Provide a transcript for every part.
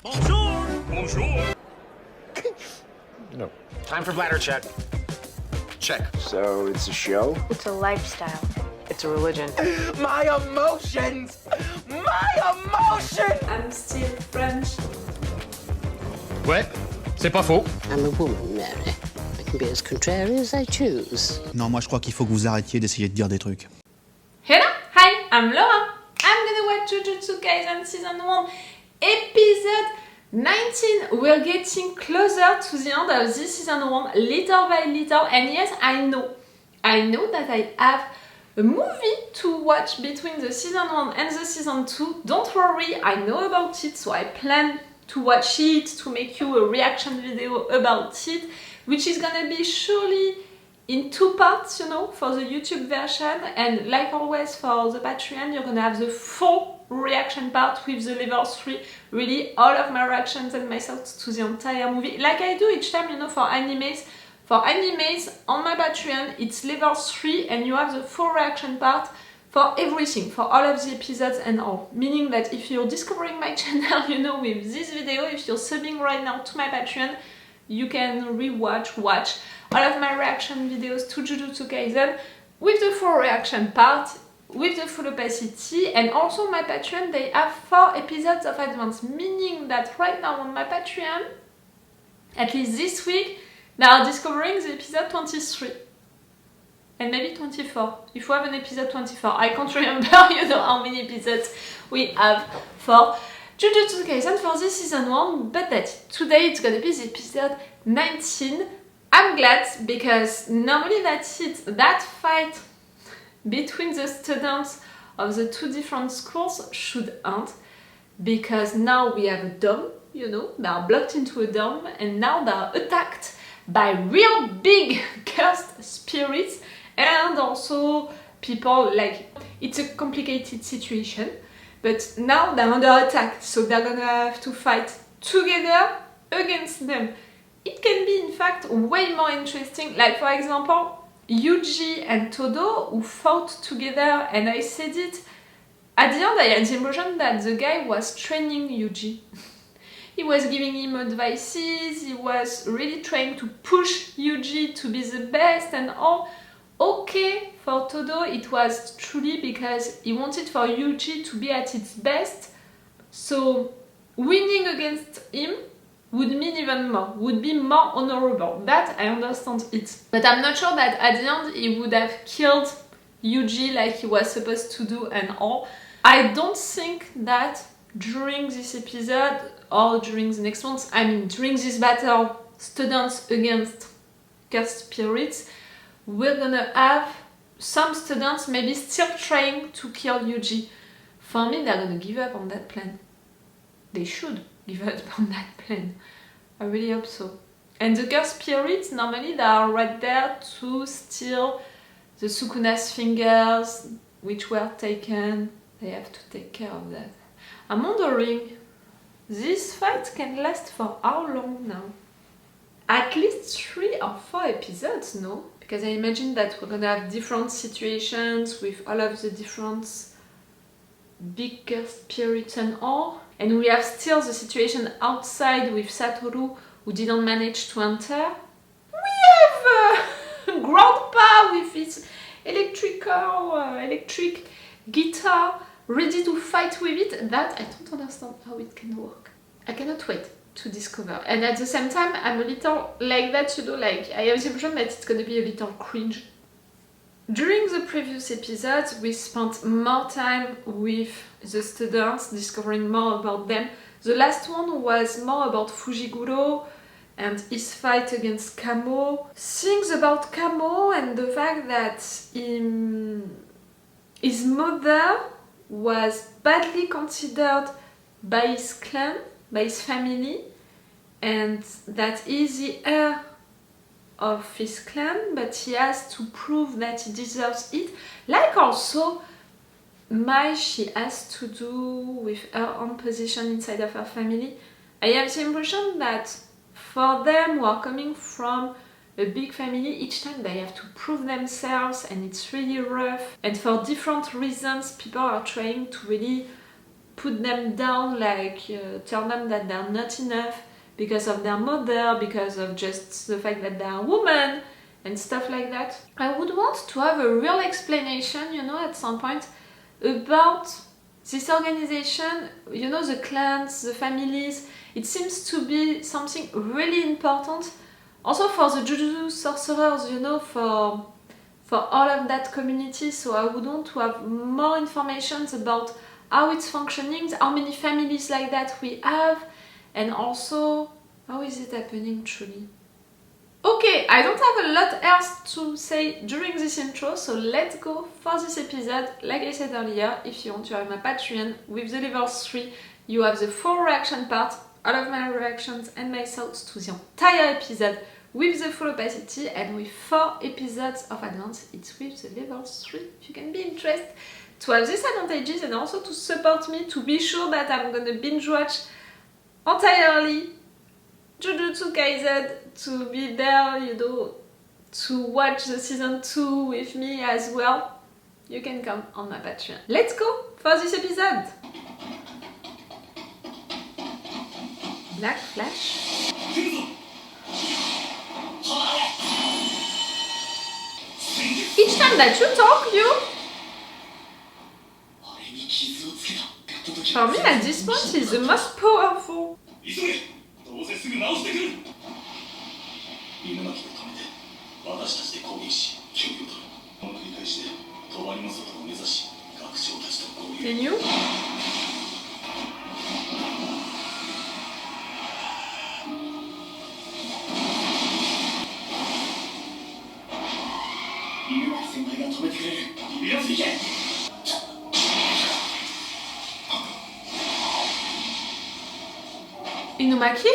Bonjour! Bonjour! No. Time for bladder check. Check. So it's a show? It's a lifestyle. It's a religion. My emotions! My emotions! I'm still French. Ouais, c'est pas faux. I'm a woman, Mary. I can be as contrary as I choose. Non, moi je crois qu'il faut que vous arrêtiez d'essayer de dire des trucs. Hello, hi, I'm Laura. I'm gonna watch Jujutsu Kaisen Season 1, Episode 19. We're getting closer to the end of this Season 1, little by little. And yes, I know that I have a movie to watch between the Season 1 and the Season 2. Don't worry, I know about it, so I plan to watch it, to make you a reaction video about it, which is gonna be surely in 2 parts, you know, for the YouTube version, and like always for the Patreon, you're gonna have the full reaction part with the level 3, really all of my reactions and my thoughts to the entire movie, like I do each time, you know, for animes. For animes, on my Patreon, it's level 3, and you have the full reaction part for everything, for all of the episodes and all. Meaning that if you're discovering my channel, you know, with this video, if you're subbing right now to my Patreon, you can watch all of my reaction videos to Jujutsu Kaisen with the full reaction part, with the full opacity, and also my Patreon, they have 4 episodes of advance, meaning that right now on my Patreon, at least this week, they are discovering the episode 23. And maybe 24, if we have an episode 24. I can't remember, you know, how many episodes we have for Jujutsu Kaisen for this season 1, but that's it. Today it's gonna be the episode 19. I'm glad because normally that's it. That fight between the students of the 2 different schools should end, because now we have a dome, you know, they are blocked into a dome, and now they are attacked by real big cursed spirits, and also people, like, it's a complicated situation, but now they're under attack, so they're gonna have to fight together against them. It can be, in fact, way more interesting, like, for example, Yuji and Todo, who fought together, and I said it, at the end I had the impression that the guy was training Yuji. He was giving him advices, he was really trying to push Yuji to be the best and all. Okay, for Todo it was truly because he wanted for Yuji to be at its best, so winning against him would mean even more, would be more honorable. That I understand it. But I'm not sure that at the end he would have killed Yuji like he was supposed to do and all. I don't think that during this episode or during the next ones, I mean during this battle, students against cursed spirits, we're gonna have some students maybe still trying to kill Yuji. For me, they're gonna give up on that plan. They should give up on that plan. I really hope so. And the cursed spirits, normally they are right there to steal the Sukuna's fingers, which were taken. They have to take care of that. I'm wondering, this fight can last for how long now? At least 3 or 4 episodes, no? Because I imagine that we're gonna have different situations with all of the different big cursed spirits and all. And we have still the situation outside with Satoru, who didn't manage to enter. We have Grandpa with his electric guitar, ready to fight with it. That I don't understand how it can work. I cannot wait to discover. And at the same time, I'm a little like that, you know, like I have the impression that it's gonna be a little cringe. During the previous episodes, we spent more time with the students, discovering more about them. The last one was more about Fushiguro and his fight against Kamo. Things about Kamo and the fact that his mother was badly considered by his clan, by his family, and that he's the heir of his clan, but he has to prove that he deserves it. Like also Mai, she has to do with her own position inside of her family. I have the impression that for them who are coming from a big family, each time they have to prove themselves, and it's really rough. And for different reasons, people are trying to really put them down, like tell them that they're not enough because of their mother, because of just the fact that they're a woman and stuff like that. I would want to have a real explanation, you know, at some point about this organization, you know, the clans, the families. It seems to be something really important. Also for the Jujutsu sorcerers, you know, for all of that community. So I would want to have more information about how it's functioning, how many families like that we have, and also how is it happening truly. Okay, I don't have a lot else to say during this intro, so let's go for this episode. Like I said earlier, if you want to have my Patreon with the level 3, you have the full reaction part, all of my reactions and my thoughts to the entire episode with the full opacity, and with 4 episodes of advance, it's with the level 3, if you can be interested to have these advantages and also to support me, to be sure that I'm gonna binge watch entirely Jujutsu Kaisen, to be there, you know, to watch the season 2 with me as well. You can come on my Patreon. Let's go for this episode! Black Flash. Each time that you talk, for me at this point, he's the most powerful. Can you? Maki?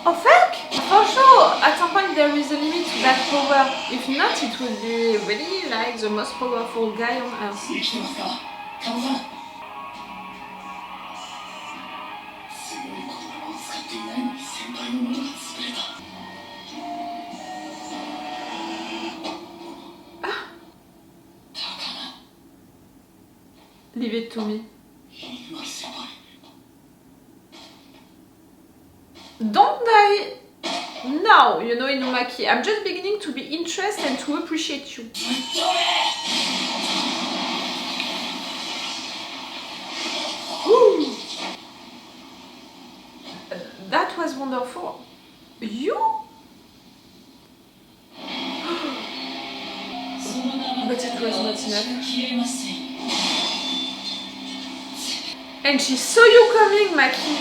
Oh fuck! For sure, at some point there is a limit to that power. If not, it would be really like the most powerful guy on earth. Leave it to me. Don't die now, you know, Inumaki. I'm just beginning to be interested and to appreciate you. Ooh. That was wonderful. You? But it was not enough. And she saw you coming, Maki.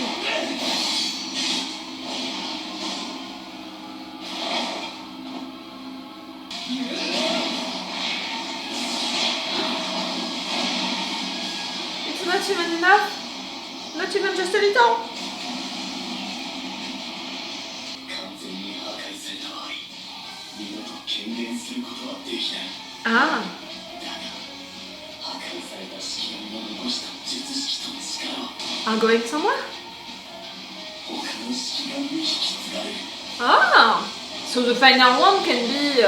It's not even enough. Not even just a little. Ah. Are going somewhere? Ah! So the final one can be...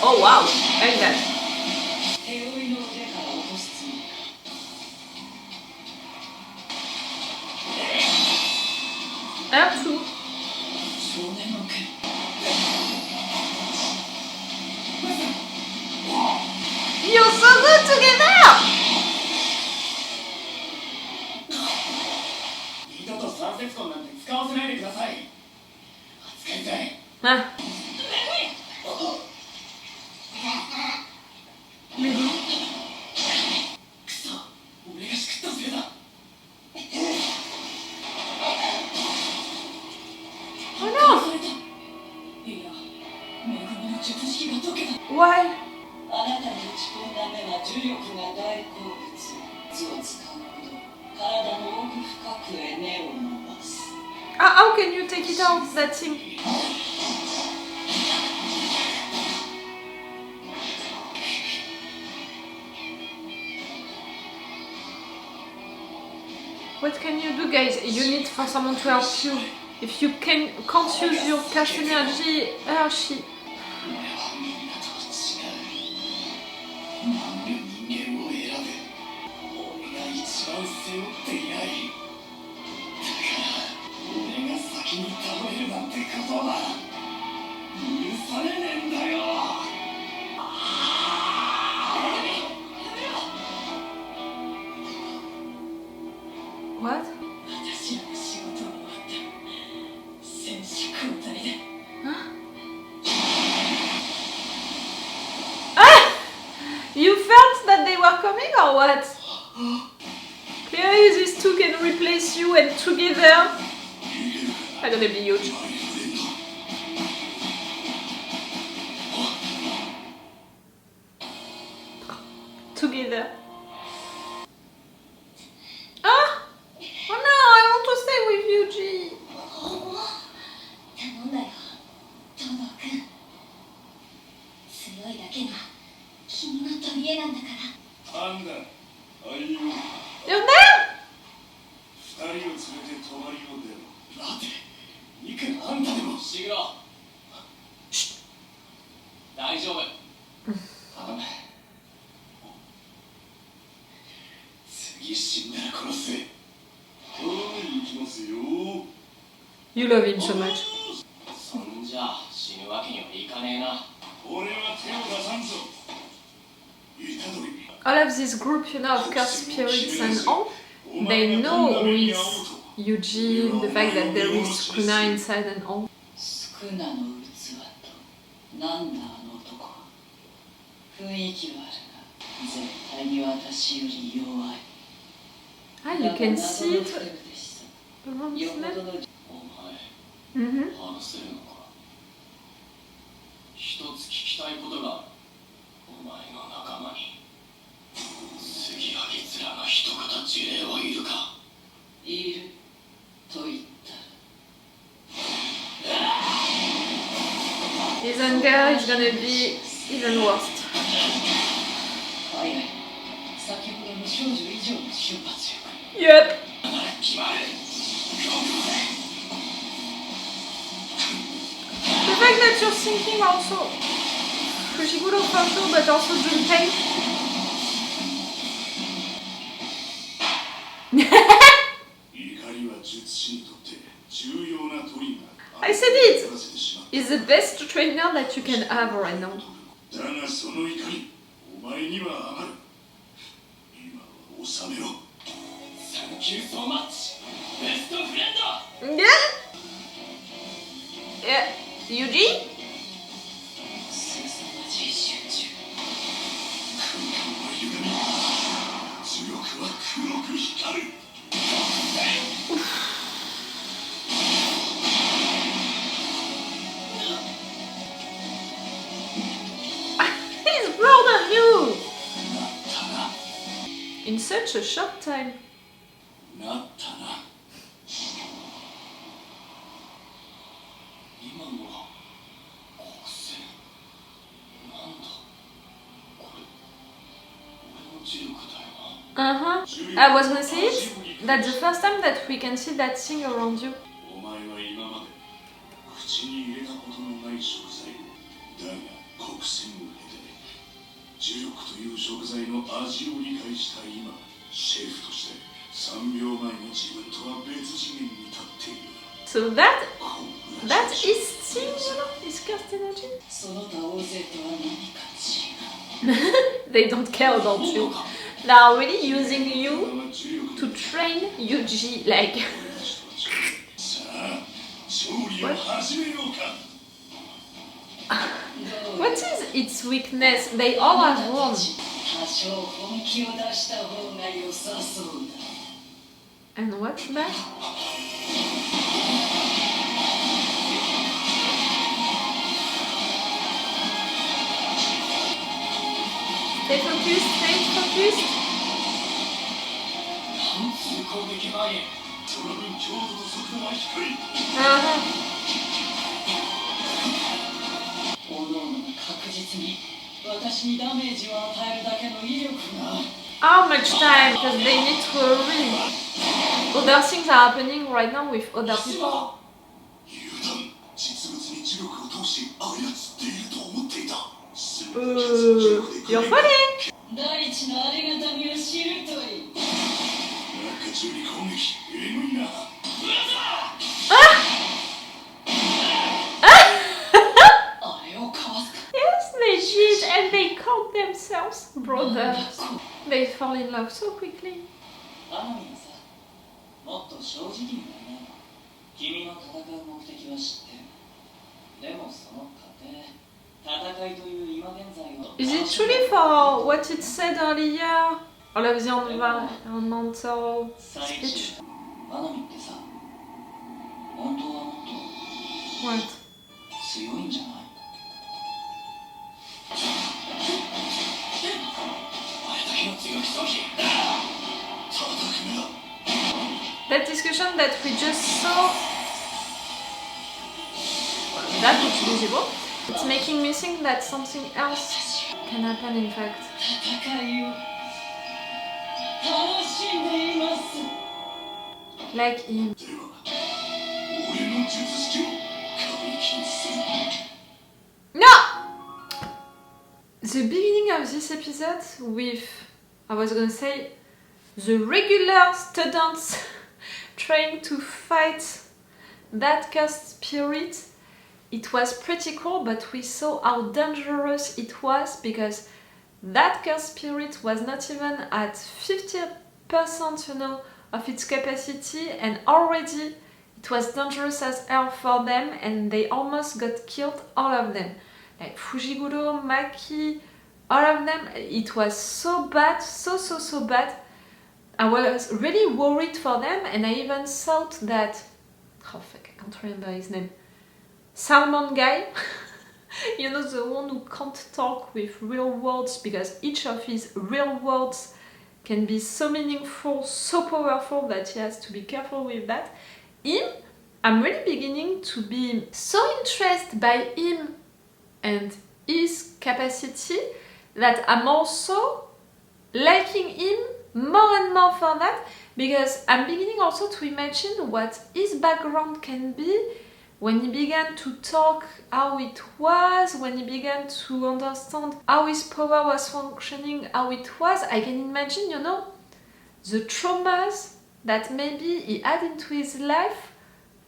Oh wow! Like that. R2. You're so good together! Ah. Maybe. Oh no! Why? How can you take it out, that thing? What can you do, guys? You need for someone to help you. If you can't use your cast energy, she... What? You felt that they were coming or what? Clearly these two can replace you and together are gonna be huge. Together. Ah! Oh no, I want to stay with Yuji. 頼んだよ、トド君。強いだけが君の取り柄なんだから。なんだ、あいよ。You're there? 二人を連れて泊まりを出る。待て、いくらあんたでも。シグロ。大丈夫。頼む。次死んだら殺す。行きますよ。You love him so much. そんじゃ死ぬわけにはいかねえな。俺は手を出さんぞ。All of this group, you know, of cursed spirits and all, they know who is Yuji, the fact that there is Sukuna inside and all. スクナの器となんだあの男は。雰囲気はあるが絶対に私より弱い。 Ah, you can see it around his よほ neck. どの Mm-hmm. 話せるのか。一つ聞きたいことがある。お前の仲間に杉あげつらが一方呪霊はいるか。いると言ったら His anger is gonna be even worse. はいはい。先ほどの少女以上の瞬発力。 Yep. 決まる。 The fact that you're thinking also Fushiguro for sure, but also Junpei. I said it! He's the best trainer that you can have right now. Thank you so much, best friend. Yeah? Yeah. Yuji? 凄まじい集中。強くは黒く光る。 He's more than you! In such a short time. なったな。今のは光線。なんだこれ。俺の磁力だよな。Uh-huh. I was gonna say it. That's the first time that we can see that thing around you. お前は今まで口に入れたことのない食材だが黒線を経て磁力という食材の味を理解した今シェフとして3秒前の自分とは別次元に立っている。 So that is thing, you know, is cursed energy. その他大勢とは何か違う。 They don't care about you. They are really using you to train Yuji, like... さあ調理を始めようか。 What is its weakness? They all have one. 多少本気を出した方が良さそうだ。 And what's that? Stay focused, stay focused. 貫通攻撃前へ。その分強度と速度は低い。 Uh-huh. 各々が確実に私にダメージを与えるだけの威力がある。 How much time? Because they need to hurry. Other things are happening right now with other people. You're funny! 大地のありがたみを知るといい。中中に攻撃、えぐいな。あれをかわすか。 Yes, they did, and they called themselves brothers. They fall in love so quickly. アナミがさ、もっと正直になれない。君の戦う目的は知ってる。でもその過程、戦いという今現在を。Is it truly for what it said earlier? All of the environmental speech? アナミってさ、本当はもっと What? 強いんじゃない？あれだけの強気装置。叩くな。That discussion that we just saw, that looks visible. It's making me think that something else can happen in fact. 戦いを楽しんでいます。 Like him. では、俺の術式を解禁する。 No! The beginning of this episode with, I was gonna say, the regular students trying to fight that cursed spirit, it was pretty cool, but we saw how dangerous it was because that cursed spirit was not even at 50%, you know, of its capacity, and already it was dangerous as hell for them, and they almost got killed, all of them. Like Fushiguro, Maki, all of them. It was so bad, so bad. I was really worried for them, and I even thought that, oh fuck, I can't remember his name, Salmon guy, you know, the one who can't talk with real words because each of his real words can be so meaningful, so powerful that he has to be careful with that. Him, I'm really beginning to be so interested by him and his capacity that I'm also liking him more and more for that, because I'm beginning also to imagine what his background can be when he began to talk, how it was, when he began to understand how his power was functioning, how it was. I can imagine, you know, the traumas that maybe he had into his life.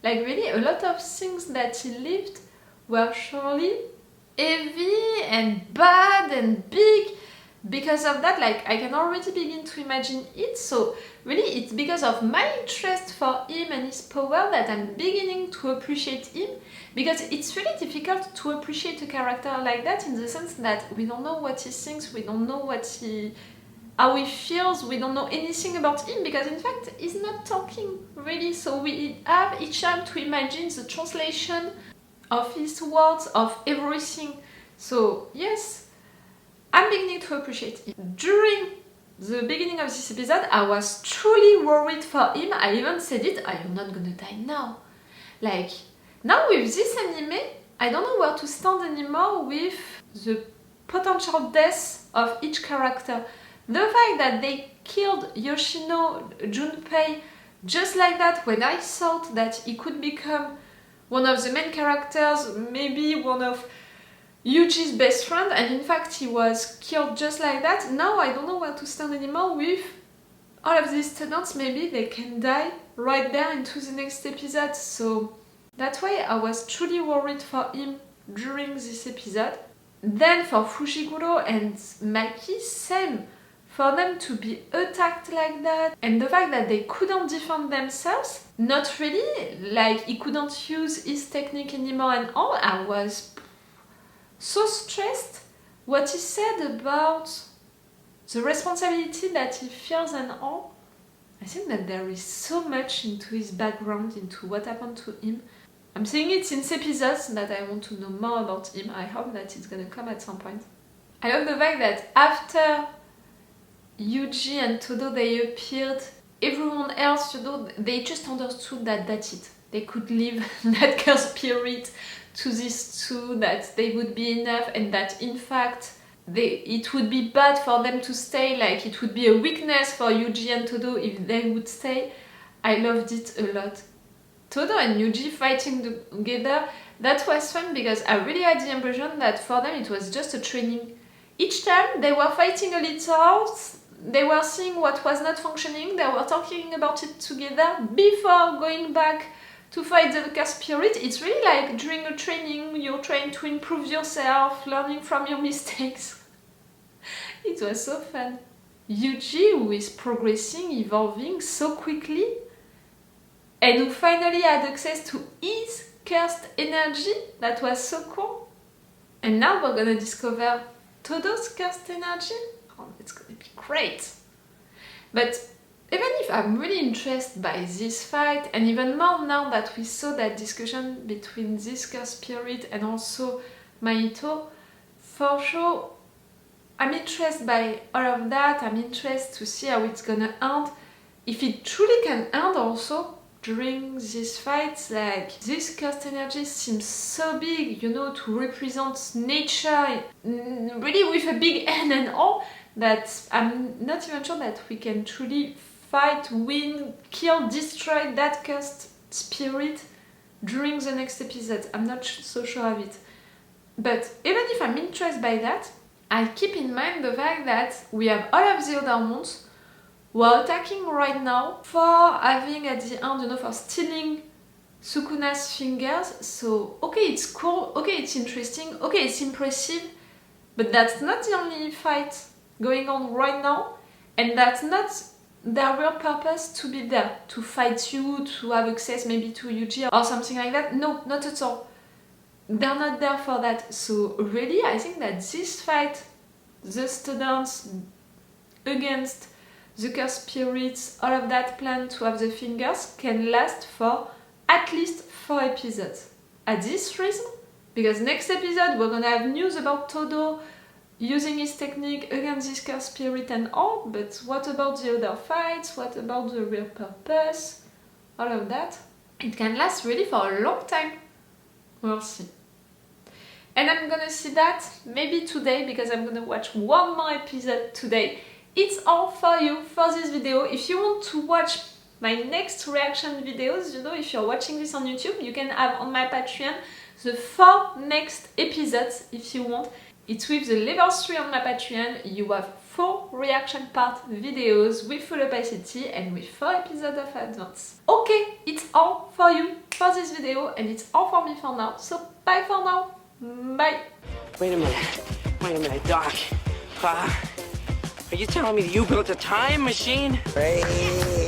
Like really a lot of things that he lived were surely heavy and bad and big. Because of that, like, I can already begin to imagine it. So really it's because of my interest for him and his power that I'm beginning to appreciate him, because it's really difficult to appreciate a character like that in the sense that we don't know what he thinks, we don't know how he feels, we don't know anything about him, because in fact he's not talking really, so we have each time to imagine the translation of his words, of everything. So yes, I'm beginning to appreciate him. During the beginning of this episode, I was truly worried for him. I even said it, I am not gonna die now. Like, now with this anime, I don't know where to stand anymore with the potential death of each character. The fact that they killed Yoshino, Junpei, just like that, when I thought that he could become one of the main characters, maybe one of Yuji's best friend, and in fact he was killed just like that. Now I don't know where to stand anymore with all of these students. Maybe they can die right there into the next episode. So that's why I was truly worried for him during this episode. Then for Fushiguro and Maki, same. For them to be attacked like that, and the fact that they couldn't defend themselves, not really, like he couldn't use his technique anymore and all, I was so stressed. What he said about the responsibility that he feels and all, I think that there is so much into his background, into what happened to him. I'm saying it since episodes that I want to know more about him. I hope that it's gonna come at some point. I love the fact that after Yuji and Todo they appeared, everyone else, you know, they just understood that that's it. They could leave that cursed spirit to these two, that they would be enough, and that in fact it would be bad for them to stay, like it would be a weakness for Yuji and Todo if they would stay. I loved it a lot. Todo and Yuji fighting together, that was fun because I really had the impression that for them it was just a training. Each time they were fighting a little, they were seeing what was not functioning, they were talking about it together before going back to fight the cursed spirit. It's really like during a training, you're trying to improve yourself, learning from your mistakes. It was so fun. Yuji, who is progressing, evolving so quickly, and who finally had access to his cursed energy, that was so cool. And now we're gonna discover Todo's cursed energy. Oh, it's gonna be great. But even if I'm really interested by this fight, and even more now that we saw that discussion between this cursed spirit and also Mahito, for sure, I'm interested by all of that. I'm interested to see how it's gonna end. If it truly can end also during this fight, like this cursed energy seems so big, you know, to represent nature, really with a big N and all, that I'm not even sure that we can truly fight, win, kill, destroy that cursed spirit during the next episode. I'm not so sure of it. But even if I'm interested by that, I keep in mind the fact that we have all of the other monsters who are attacking right now for having at the end, you know, for stealing Sukuna's fingers. So, okay, it's cool, okay, it's interesting, okay, it's impressive, but that's not the only fight going on right now, and that's not their real purpose to be there, to fight you, to have access maybe to Yuji or something like that. No, not at all. They're not there for that. So really, I think that this fight, the students against the cursed spirits, all of that plan to have the fingers, can last for at least 4 episodes. At this reason, because next episode we're gonna have news about Todo using his technique against this cursed spirit and all, but what about the other fights? What about the real purpose? All of that. It can last really for a long time. We'll see. And I'm gonna see that maybe today, because I'm gonna watch one more episode today. It's all for you for this video. If you want to watch my next reaction videos, you know, if you're watching this on YouTube, you can have on my Patreon the 4 next episodes if you want. It's with the level 3 on my Patreon. You have 4 reaction part videos with full opacity and with 4 episodes of advance. Okay, it's all for you for this video, and it's all for me for now. So bye for now. Bye. Wait a minute, Doc. Are you telling me that you built a time machine? Hey.